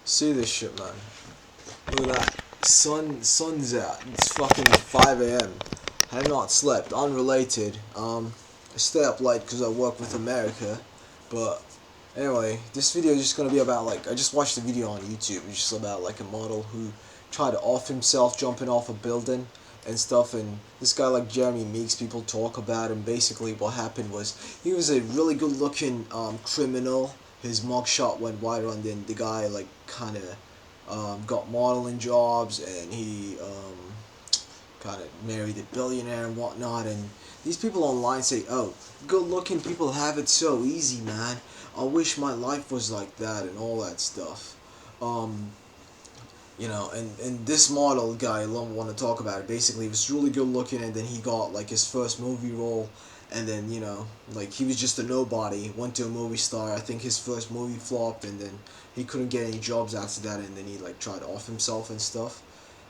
See this shit, man. Look at that. Sun's out. It's fucking 5 a.m. I have not slept. Unrelated. I stay up late because I work with America. But anyway, this video is just gonna be about I just watched a video on YouTube. It's just about a model who tried to off himself jumping off a building and stuff. And this guy Jeremy makes people talk about him. Basically, what happened was he was a really good-looking criminal. His mugshot went viral, and then the guy kind of got modeling jobs, and he kind of married a billionaire and whatnot. And these people online say, "Oh, good-looking people have it so easy, man. I wish my life was like that," and all that stuff. Um, and this model guy, I don't want to talk about it. Basically, he was really good looking, and then he got his first movie role, and then he was just a nobody. Went to a movie star. I think his first movie flopped, and then he couldn't get any jobs after that, and then he tried to off himself and stuff.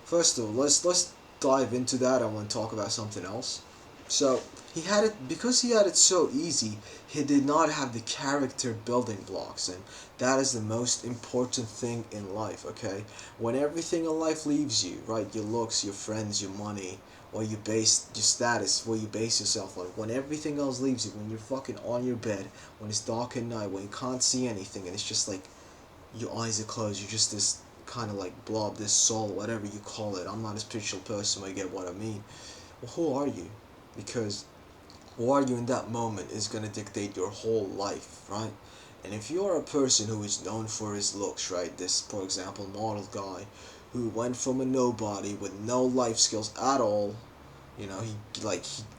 First of all, let's dive into that. I want to talk about something else. So he had it because he had it so easy. He did not have the character building blocks, and that is the most important thing in life. Okay, when everything in life leaves you, right? Your looks, your friends, your money, or you base your status, where you base yourself on. When everything else leaves you, when you're fucking on your bed, when it's dark at night, when you can't see anything, and it's just your eyes are closed. You're just this kind of blob, this soul, whatever you call it. I'm not a spiritual person, but you get what I mean. Well, who are you? Because who are you in that moment is going to dictate your whole life, right? And if you're a person who is known for his looks, right? This, for example, model guy who went from a nobody with no life skills at all. He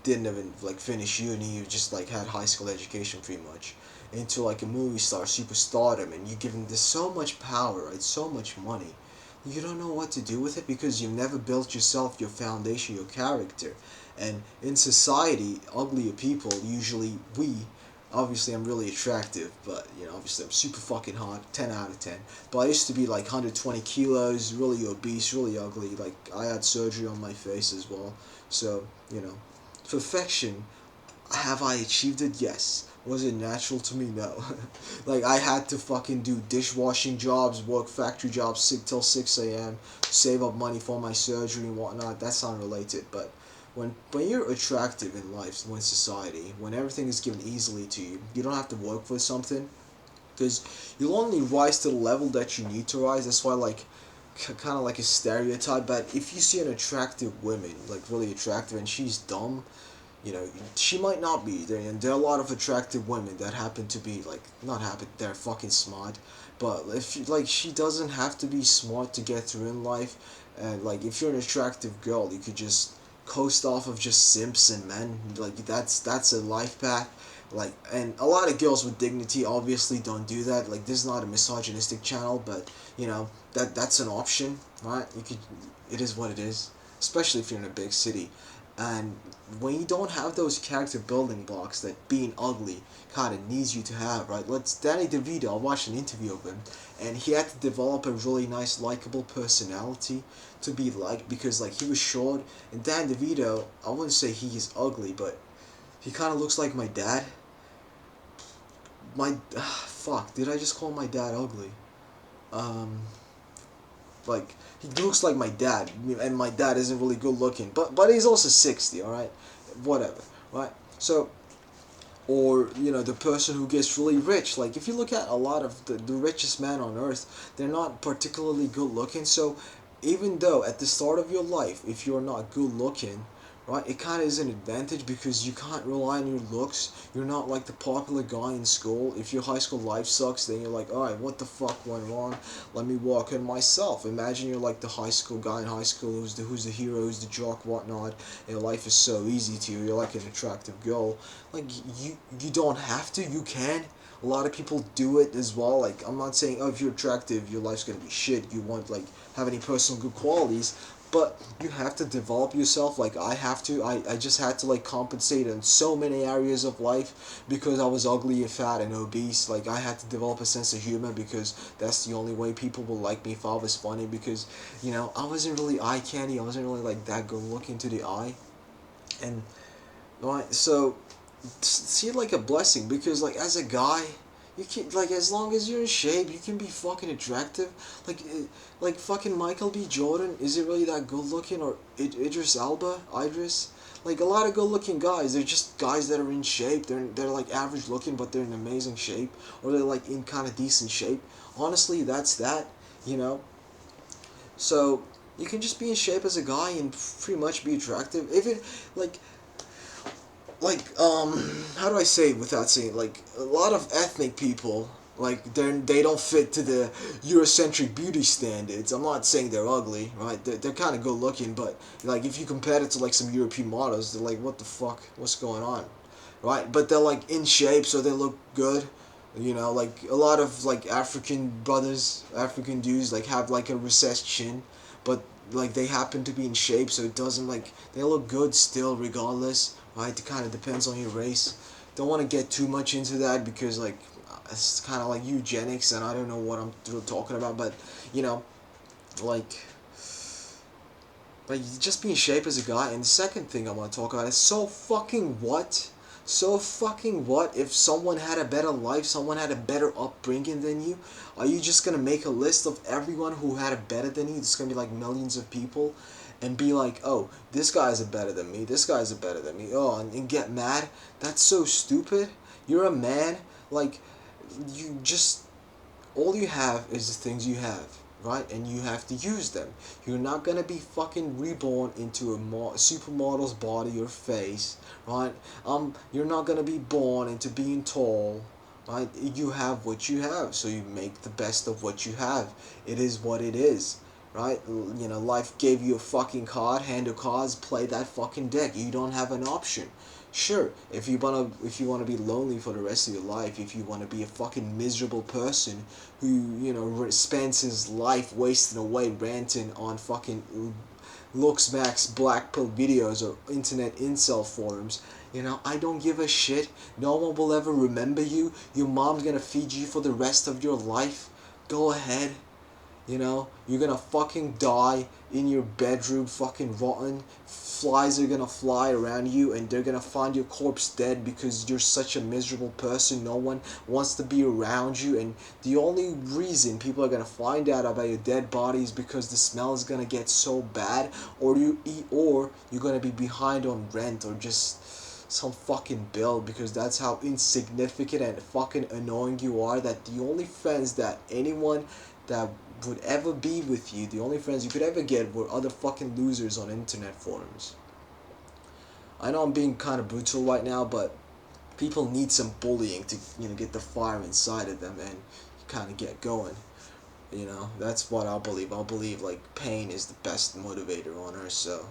didn't even finish uni. He just had high school education pretty much, into a movie star, superstardom, and you give him this so much power, right? So much money. You don't know what to do with it because you've never built yourself, your foundation, your character. And in society, uglier people usually obviously I'm really attractive, but obviously I'm super fucking hot, 10 out of 10. But I used to be 120 kilos, really obese, really ugly. I had surgery on my face as well. So, perfection, have I achieved it? Yes. Was it natural to me? No. I had to fucking do dishwashing jobs, work factory jobs, till 6 a.m., save up money for my surgery and whatnot. That's unrelated. But when you're attractive in life, when society, when everything is given easily to you, you don't have to work for something, because you'll only rise to the level that you need to rise. That's why kind of a stereotype. But if you see an attractive woman, really attractive, and she's dumb, she might not be there, and there are a lot of attractive women that happen to be not happen, they're fucking smart. But if she doesn't have to be smart to get through in life. And if you're an attractive girl, you could just coast off of just simps and men. That's a life path. And a lot of girls with dignity obviously don't do that. This is not a misogynistic channel, but that's an option, right? It is what it is, especially if you're in a big city. And when you don't have those character building blocks that being ugly kind of needs you to have, right? Danny DeVito, I watched an interview of him, and he had to develop a really nice, likable personality to be liked, because he was short. And Dan DeVito, I wouldn't say he is ugly, but he kind of looks like my dad. Fuck, did I just call my dad ugly? Um, he looks like my dad, and my dad isn't really good looking, but he's also 60, all right, whatever, right? So, or the person who gets really rich. If you look at a lot of the richest men on earth, they're not particularly good looking. So even though at the start of your life, if you're not good looking, right, it kind of is an advantage, because you can't rely on your looks. You're not the popular guy in school. If your high school life sucks, then you're alright, what the fuck went wrong? Let me work on myself. Imagine you're the high school guy in high school who's the hero, who's the jock, whatnot, and life is so easy to you. You're an attractive girl. You don't have to. You can. A lot of people do it as well. I'm not saying, oh, if you're attractive, your life's gonna be shit. You won't have any personal good qualities. But you have to develop yourself. I have to. I just had to compensate in so many areas of life, because I was ugly and fat and obese. I had to develop a sense of humor, because that's the only way people will like me, if I was funny. Because I wasn't really eye candy. I wasn't really that good looking to the eye. And right, so see it like a blessing, because as a guy, You can, like, as long as you're in shape, you can be fucking attractive. Like, like fucking Michael B. Jordan, is it really that good looking? Or Idris Elba, Idris? Like, a lot of good looking guys, they're just guys that are in shape. They're like average looking, but they're in amazing shape, or they're like in kind of decent shape. Honestly, that's that, you know. So you can just be in shape as a guy and pretty much be attractive. If it how do I say it without saying, like, a lot of ethnic people, like, they don't fit to the Eurocentric beauty standards. I'm not saying they're ugly, right? They're kind of good looking, but like, if you compare it to like some European models, they're like, what the fuck, what's going on, right? But they're like in shape, so they look good. You know, like a lot of like African brothers, African dudes, like have like a recessed chin, but like they happen to be in shape, so it doesn't, like, they look good still regardless, right? It kind of depends on your race. Don't want to get too much into that because like it's kind of like eugenics, and I don't know what I'm talking about, but you know, like just be in shape as a guy. And the second thing I want to talk about is, so fucking what? So fucking what if someone had a better life, someone had a better upbringing than you? Are you just gonna make a list of everyone who had it better than you? It's gonna be like millions of people, and be like, oh, this guy's a better than me, this guy's a better than me. Oh, and get mad? That's so stupid. You're a man. Like, you just, all you have is the things you have, right? And you have to use them. You're not gonna be fucking reborn into a supermodel's body or face, right? You're not gonna be born into being tall, right? You have what you have, so you make the best of what you have. It is what it is, right? You know, life gave you a fucking card, hand of cards, play that fucking deck. You don't have an option. Sure, if you wanna be lonely for the rest of your life, if you wanna be a fucking miserable person who, you know, spends his life wasting away ranting on fucking looks max black pill videos or internet incel forums, you know, I don't give a shit. No one will ever remember you. Your mom's gonna feed you for the rest of your life. Go ahead. You know, you're gonna fucking die in your bedroom, fucking rotten. Flies are gonna fly around you, and they're gonna find your corpse dead because you're such a miserable person. No one wants to be around you, and the only reason people are gonna find out about your dead body is because the smell is gonna get so bad, or you're gonna be behind on rent, or just some fucking bill, because that's how insignificant and fucking annoying you are, that the only friends that anyone that would ever be with you, the only friends you could ever get, were other fucking losers on internet forums. I know I'm being kind of brutal right now, but people need some bullying to, you know, get the fire inside of them and kind of get going. You know, that's what I'll believe. I'll believe like pain is the best motivator on earth. So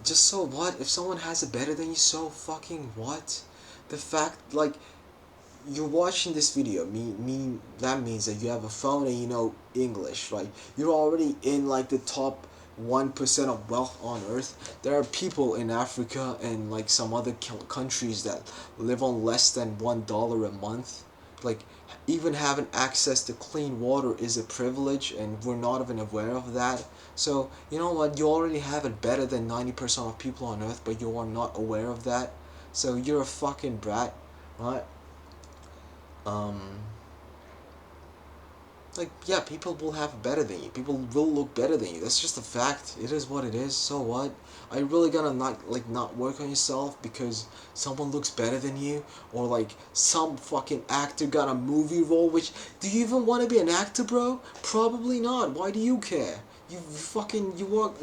just, so what if someone has it better than you? So fucking what? The fact, like, you're watching this video, that means that you have a phone and you know English, right? You're already in like the top 1% of wealth on earth. There are people in Africa and like some other countries that live on less than $1 a month. Like, even having access to clean water is a privilege, and we're not even aware of that. So you know what, you already have it better than 90% of people on earth, but you are not aware of that. So you're a fucking brat, right? um like, yeah, people will have better than you, people will look better than you. That's just a fact. It is what it is. So what? Are you really gonna not work on yourself because someone looks better than you, or like some fucking actor got a movie role? Which, do you even want to be an actor, bro? Probably not. Why do you care? You work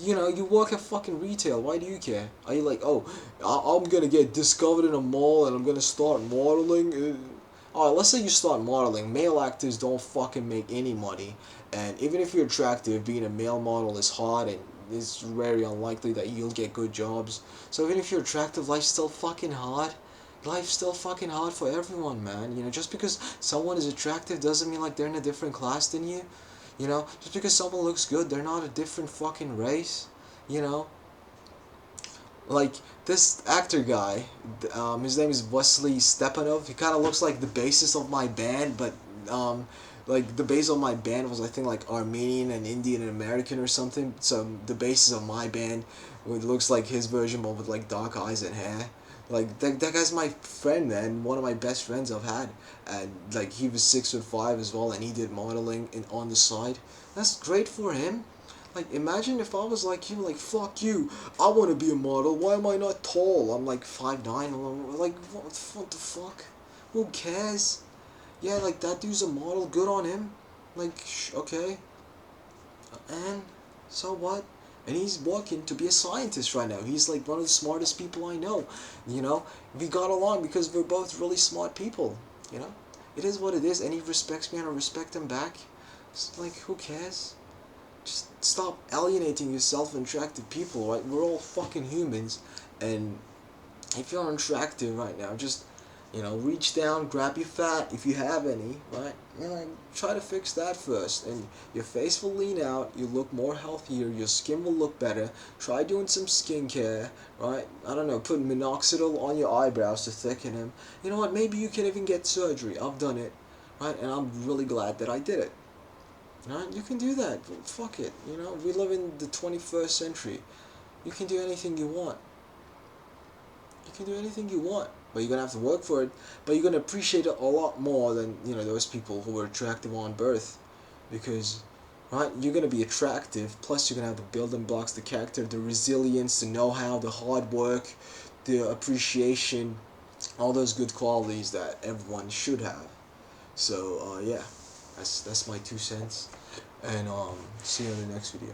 you know, you work at fucking retail. Why do you care? Are you like, oh, I'm gonna get discovered in a mall and I'm gonna start modeling? Alright, let's say you start modeling. Male actors don't fucking make any money, and even if you're attractive, being a male model is hard, and it's very unlikely that you'll get good jobs. So even if you're attractive, life's still fucking hard. Life's still fucking hard for everyone, man. You know, just because someone is attractive doesn't mean like they're in a different class than you. You know, just because someone looks good, they're not a different fucking race. You know, like this actor guy, his name is Wesley Stepanov. He kind of looks like the bassist of my band, but like the bass of my band was, I think, like Armenian and Indian and American or something. So the bassist of my band, it looks like his version, but with like dark eyes and hair. Like that guy's my friend, man. One of my best friends I've had, and like he was 6'5" as well, and he did modeling on the side. That's great for him. Like imagine if I was like you, like fuck you. I want to be a model. Why am I not tall? I'm like 5'9". Like what the fuck? Who cares? Yeah, like that dude's a model. Good on him. Like okay, and so what? And he's working to be a scientist right now. He's like one of the smartest people I know. You know, we got along because we're both really smart people. You know, it is what it is, and he respects me and I respect him back. It's like who cares? Just stop alienating yourself and attractive people, right? We're all fucking humans, and if you're unattractive right now, just reach down, grab your fat if you have any, right? Try to fix that first, and your face will lean out. You look more healthier. Your skin will look better. Try doing some skincare, right? I don't know, put minoxidil on your eyebrows to thicken them. You know what? Maybe you can even get surgery. I've done it, right? And I'm really glad that I did it. Right? You can do that. Fuck it. We live in the 21st century. You can do anything you want. You can do anything you want, but you're gonna have to work for it. But you're gonna appreciate it a lot more than those people who were attractive on birth, because, right? You're gonna be attractive. Plus, you're gonna have the building blocks, the character, the resilience, the know-how, the hard work, the appreciation, all those good qualities that everyone should have. So, yeah, that's my 2 cents, and see you in the next video.